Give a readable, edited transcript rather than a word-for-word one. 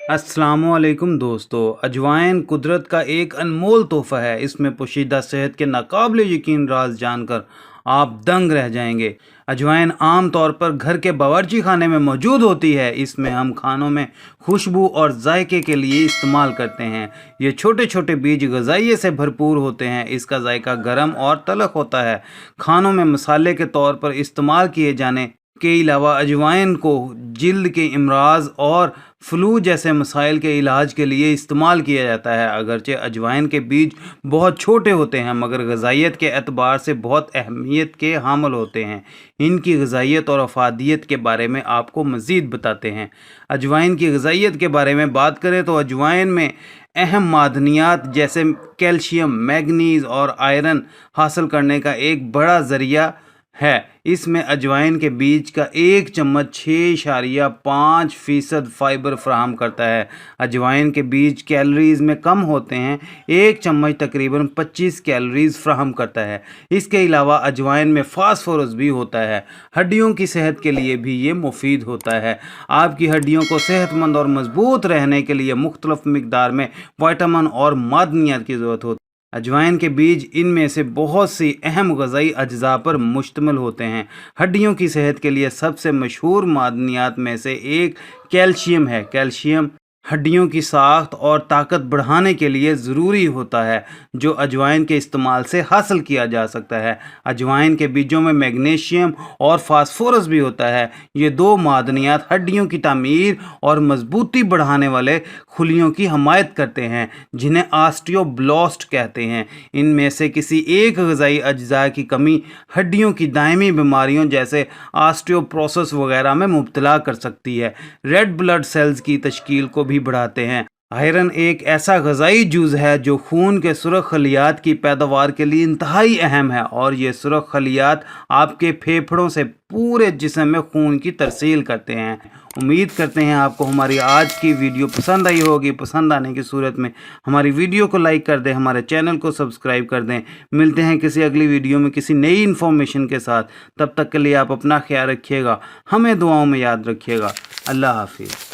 अस्सलाम वालेकुम दोस्तों। अजवाइन कुदरत का एक अनमोल तोहफ़ा है। इसमें पोशीदा सेहत के नाकाबिले यकीन राज जानकर आप दंग रह जाएंगे। अजवाइन आम तौर पर घर के बावर्ची खाने में मौजूद होती है। इसमें हम खानों में खुशबू और जायके के लिए इस्तेमाल करते हैं। ये छोटे छोटे बीज ग़िज़ाइयत से भरपूर होते हैं। इसका जायका गर्म और तलख़ होता है। खानों में मसाले के तौर पर इस्तेमाल किए जाने के अलावा अजवाइन को जिल्द के अमराज और फ्लू जैसे मसाइल के इलाज के लिए इस्तेमाल किया जाता है। अगरचे अजवाइन के बीज बहुत छोटे होते हैं मगर ग़िज़ाइयत के एतबार से बहुत अहमियत के हामिल होते हैं। इनकी ग़िज़ाइयत और अफादियत के बारे में आपको मज़ीद बताते हैं। अजवाइन की ग़िज़ाइयत के बारे में बात करें तो अजवाइन में अहम मादनियात जैसे कैल्शियम, मैग्नीज़ और आयरन हासिल करने का एक बड़ा ज़रिया है। इसमें अजवाइन के बीज का एक चम्मच 6.5% फ़ाइबर फराहम करता है। अजवाइन के बीज कैलोरीज़ में कम होते हैं। एक चम्मच तकरीबन 25 कैलोरीज़ फराहम करता है। इसके अलावा अजवाइन में फ़ास्फोरस भी होता है। हड्डियों की सेहत के लिए भी ये मुफीद होता है। आपकी हड्डियों को सेहतमंद और मजबूत रहने के लिए मुख्तलिफ मिकदार में विटामिन और मादनियात की ज़रूरत होती है। अजवाइन के बीज इनमें से बहुत सी अहम ग़िज़ाई अज्जा पर मुश्तमिल होते हैं। हड्डियों की सेहत के लिए सबसे मशहूर मादनियात में से एक कैल्शियम है। कैल्शियम हड्डियों की साख्त और ताकत बढ़ाने के लिए ज़रूरी होता है, जो अजवाइन के इस्तेमाल से हासिल किया जा सकता है। अजवाइन के बीजों में मैग्नीशियम और फास्फोरस भी होता है। ये दो मादनियात हड्डियों की तामीर और मजबूती बढ़ाने वाले खुलियों की हमायत करते हैं, जिन्हें ऑस्टियोब्लास्ट कहते हैं। इनमें से किसी एक ग़िज़ाई अज्जा की कमी हड्डियों की दायमी बीमारियों जैसे ऑस्टियोपोरोसिस वगैरह में मुब्तला कर सकती है। रेड ब्लड सेल्स की तश्कील को भी बढ़ाते हैं। आयरन एक ऐसा ग़िज़ाई जुज़ है जो खून के सुरख खलियात की पैदावार के लिए इंतहाई अहम है, और ये सुरख खलियात आपके फेफड़ों से पूरे जिस्म में खून की तरसील करते हैं। उम्मीद करते हैं आपको हमारी आज की वीडियो पसंद आई होगी। पसंद आने की सूरत में हमारी वीडियो को लाइक कर दें, हमारे चैनल को सब्सक्राइब कर दें। मिलते हैं किसी अगली वीडियो में किसी नई इन्फॉर्मेशन के साथ। तब तक के लिए आप अपना ख्याल रखिएगा, हमें दुआओं में याद रखिएगा। अल्लाह हाफिज़।